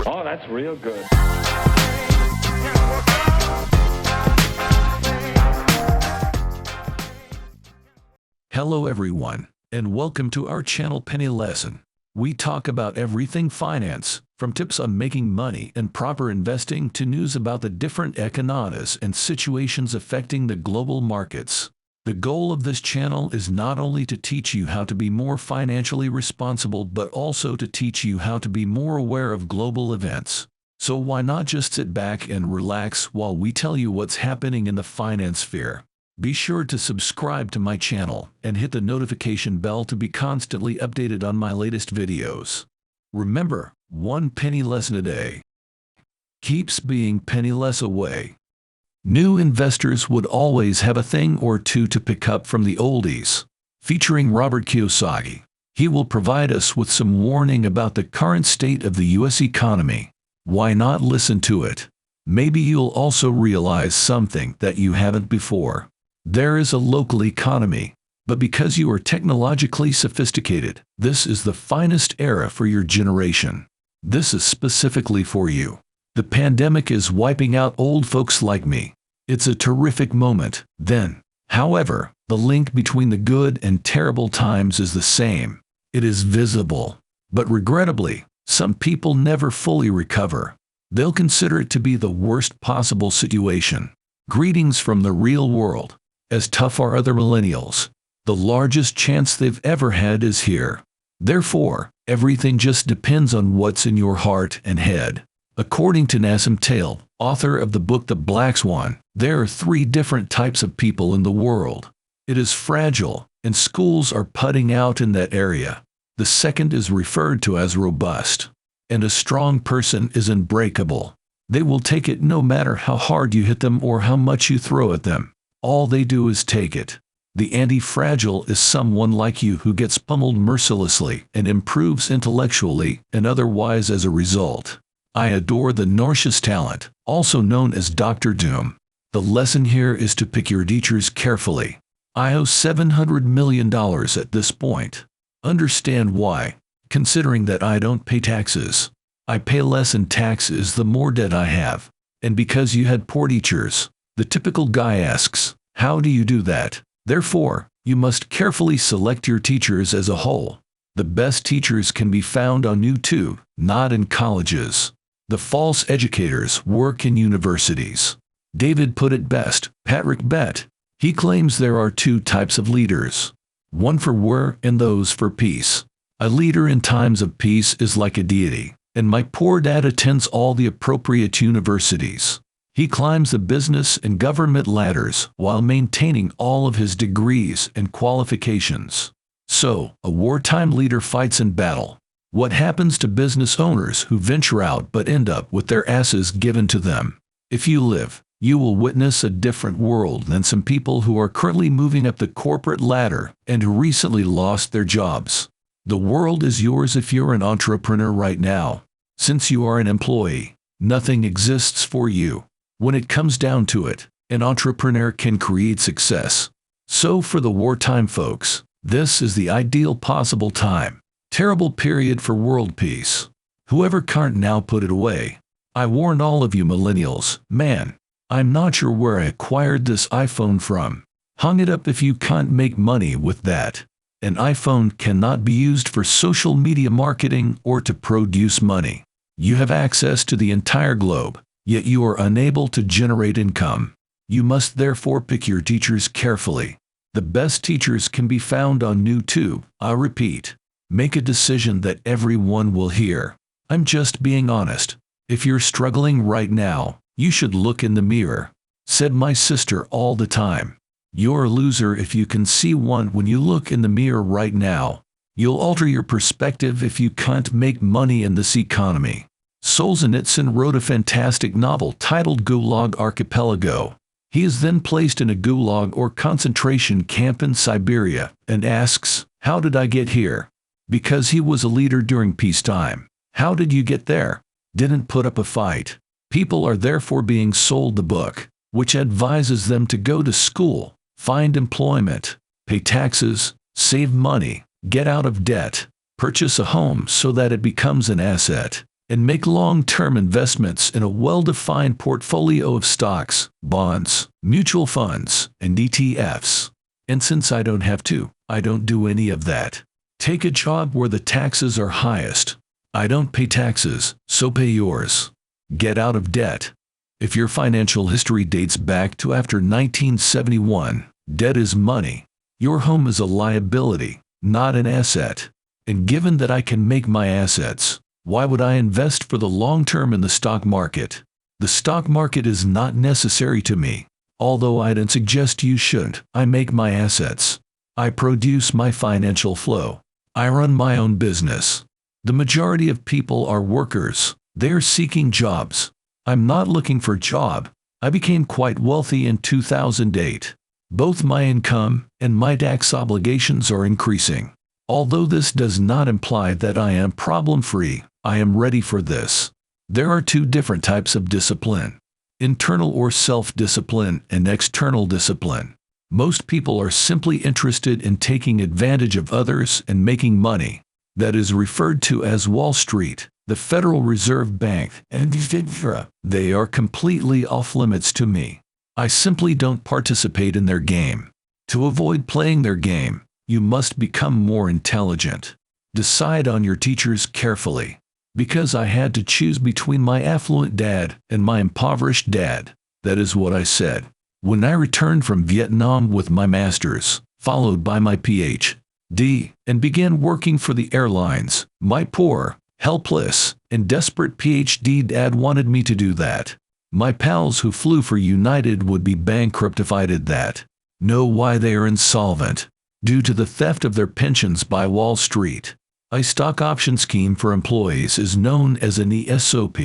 Oh, that's real good. Hello everyone, and welcome to our channel Penny Lesson. We talk about everything finance, from tips on making money and proper investing to news about the different economies and situations affecting the global markets. The goal of this channel is not only to teach you how to be more financially responsible but also to teach you how to be more aware of global events. So why not just sit back and relax while we tell you what's happening in the finance sphere? Be sure to subscribe to my channel and hit the notification bell to be constantly updated on my latest videos. Remember, one penny lesson a day keeps being penny less away. New investors would always have a thing or two to pick up from the oldies. Featuring Robert Kiyosaki, he will provide us with some warning about the current state of the US economy. Why not listen to it? Maybe you'll also realize something that you haven't before. There is a local economy, but because you are technologically sophisticated, this is the finest era for your generation. This is specifically for you. The pandemic is wiping out old folks like me. It's a terrific moment, then. However, the link between the good and terrible times is the same. It is visible. But regrettably, some people never fully recover. They'll consider it to be the worst possible situation. Greetings from the real world. As tough are other millennials. The largest chance they've ever had is here. Therefore, everything just depends on what's in your heart and head. According to Nassim Taleb, author of the book The Black Swan, there are 3 different types of people in the world. It is fragile, and schools are putting out in that area. The second is referred to as robust. And a strong person is unbreakable. They will take it no matter how hard you hit them or how much you throw at them. All they do is take it. The anti-fragile is someone like you who gets pummeled mercilessly and improves intellectually and otherwise as a result. I adore the Narcissus talent, also known as Dr. Doom. The lesson here is to pick your teachers carefully. I owe $700 million at this point. Understand why, considering that I don't pay taxes. I pay less in taxes the more debt I have. And because you had poor teachers. The typical guy asks, how do you do that? Therefore, you must carefully select your teachers as a whole. The best teachers can be found on YouTube, not in colleges. The false educators work in universities. David put it best, Patrick Bet. He claims there are 2 types of leaders. One for war and those for peace. A leader in times of peace is like a deity, and my poor dad attends all the appropriate universities. He climbs the business and government ladders while maintaining all of his degrees and qualifications. So, a wartime leader fights in battle. What happens to business owners who venture out but end up with their asses given to them? If you live, you will witness a different world than some people who are currently moving up the corporate ladder and who recently lost their jobs. The world is yours if you're an entrepreneur right now. Since you are an employee, nothing exists for you. When it comes down to it, an entrepreneur can create success. So for the wartime folks, this is the ideal possible time. Terrible period for world peace. Whoever can't now put it away. I warned all of you millennials, man, I'm not sure where I acquired this iPhone from. Hung it up if you can't make money with that. An iPhone cannot be used for social media marketing or to produce money. You have access to the entire globe. Yet you are unable to generate income. You must therefore pick your teachers carefully. The best teachers can be found on YouTube. I repeat, make a decision that everyone will hear. I'm just being honest. If you're struggling right now, you should look in the mirror. Said my sister all the time. You're a loser if you can see one when you look in the mirror right now. You'll alter your perspective if you can't make money in this economy. Solzhenitsyn wrote a fantastic novel titled Gulag Archipelago. He is then placed in a gulag or concentration camp in Siberia and asks, how did I get here? Because he was a leader during peacetime. How did you get there? Didn't put up a fight. People are therefore being sold the book, which advises them to go to school, find employment, pay taxes, save money, get out of debt, purchase a home so that it becomes an asset. and make long-term investments in a well-defined portfolio of stocks, bonds, mutual funds, and ETFs. And since I don't have to, I don't do any of that. Take a job where the taxes are highest. I don't pay taxes, so pay yours. Get out of debt. If your financial history dates back to after 1971, debt is money. Your home is a liability, not an asset. And given that I can make my assets, why would I invest for the long term in the stock market? The stock market is not necessary to me. Although I'd suggest you shouldn't. I make my assets. I produce my financial flow. I run my own business. The majority of people are workers. They're seeking jobs. I'm not looking for a job. I became quite wealthy in 2008. Both my income and my tax obligations are increasing. Although this does not imply that I am problem-free, I am ready for this. There are two different types of discipline: internal or self-discipline and external discipline. Most people are simply interested in taking advantage of others and making money. That is referred to as Wall Street, the Federal Reserve Bank, etc. They are completely off-limits to me. I simply don't participate in their game. To avoid playing their game, you must become more intelligent. Decide on your teachers carefully. Because I had to choose between my affluent dad and my impoverished dad. That is what I said. When I returned from Vietnam with my master's, followed by my PhD, and began working for the airlines, my poor, helpless, and desperate PhD dad wanted me to do that. My pals who flew for United would be bankrupt if I did that. Know why they are insolvent? Due to the theft of their pensions by Wall Street. A stock option scheme for employees is known as an ESOP.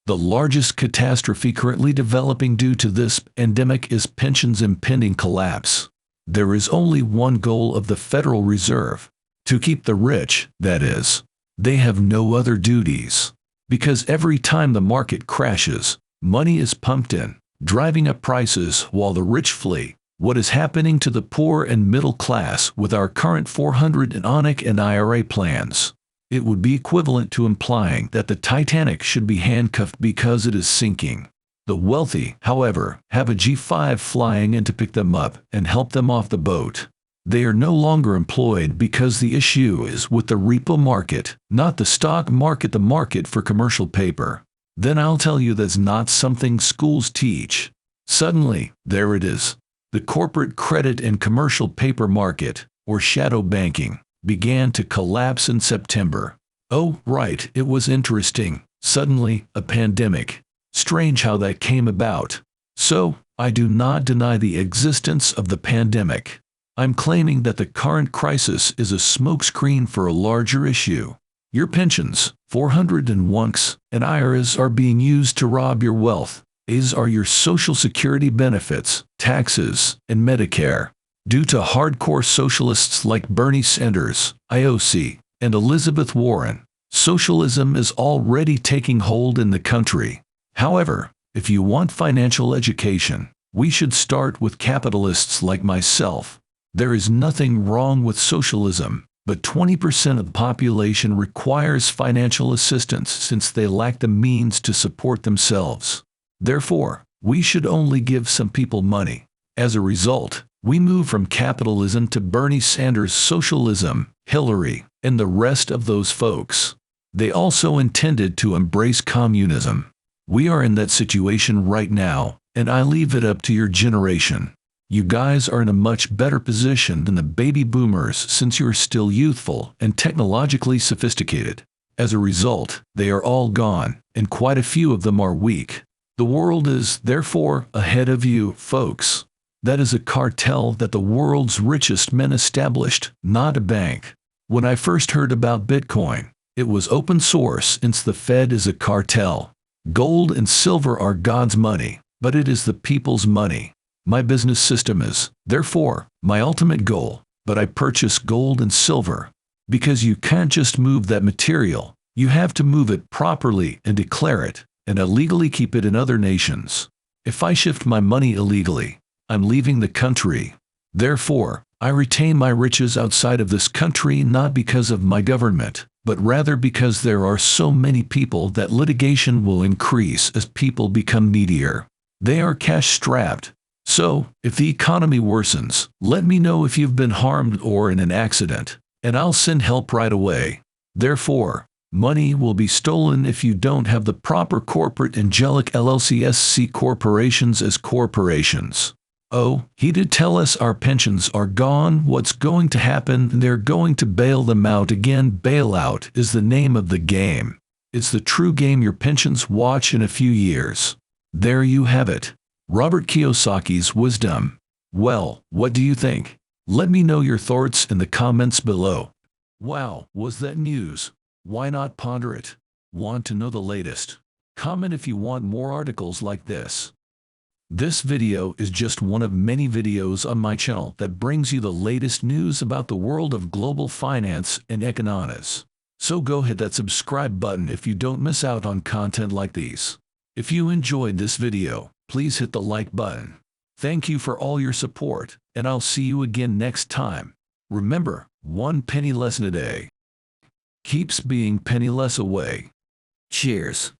The largest catastrophe currently developing due to this pandemic is pensions' impending collapse. There is only one goal of the Federal Reserve: to keep the rich, that is. They have no other duties. Because every time the market crashes, money is pumped in, driving up prices while the rich flee. What is happening to the poor and middle class with our current 400 and ONIC and IRA plans? It would be equivalent to implying that the Titanic should be handcuffed because it is sinking. The wealthy, however, have a G5 flying in to pick them up and help them off the boat. They are no longer employed because the issue is with the repo market, not the stock market, the market for commercial paper. Then I'll tell you that's not something schools teach. Suddenly, there it is. The corporate credit and commercial paper market, or shadow banking, began to collapse in September. Oh, right, it was interesting. Suddenly, a pandemic. Strange how that came about. So, I do not deny the existence of the pandemic. I'm claiming that the current crisis is a smokescreen for a larger issue. Your pensions, 401ks, and IRAs are being used to rob your wealth. As are your Social Security benefits, taxes, and Medicare. Due to hardcore socialists like Bernie Sanders, AOC, and Elizabeth Warren, socialism is already taking hold in the country. However, if you want financial education, we should start with capitalists like myself. There is nothing wrong with socialism, but 20% of the population requires financial assistance since they lack the means to support themselves. Therefore, we should only give some people money. As a result, we move from capitalism to Bernie Sanders' socialism, Hillary, and the rest of those folks. They also intended to embrace communism. We are in that situation right now, and I leave it up to your generation. You guys are in a much better position than the baby boomers since you're still youthful and technologically sophisticated. As a result, they are all gone, and quite a few of them are weak. The world is, therefore, ahead of you, folks. That is a cartel that the world's richest men established, not a bank. When I first heard about Bitcoin, it was open source since the Fed is a cartel. Gold and silver are God's money, but it is the people's money. My business system is, therefore, my ultimate goal, but I purchase gold and silver. Because you can't just move that material, you have to move it properly and declare it, and illegally keep it in other nations. If I shift my money illegally, I'm leaving the country. Therefore, I retain my riches outside of this country not because of my government, but rather because there are so many people that litigation will increase as people become needier. They are cash-strapped. So, if the economy worsens, let me know if you've been harmed or in an accident, and I'll send help right away. Therefore, money will be stolen if you don't have the proper corporate Angelic LLC corporations as corporations. Oh, he did tell us our pensions are gone. What's going to happen? They're going to bail them out again. Bailout is the name of the game. It's the true game your pensions watch in a few years. There you have it. Robert Kiyosaki's wisdom. Well, what do you think? Let me know your thoughts in the comments below. Wow, was that news? Why not ponder it? Want to know the latest? Comment if you want more articles like this. This video is just one of many videos on my channel that brings you the latest news about the world of global finance and economics. So go hit that subscribe button if you don't miss out on content like these. If you enjoyed this video, please hit the like button. Thank you for all your support, and I'll see you again next time. Remember, 1 penny lesson a day keeps being penny less away. Cheers.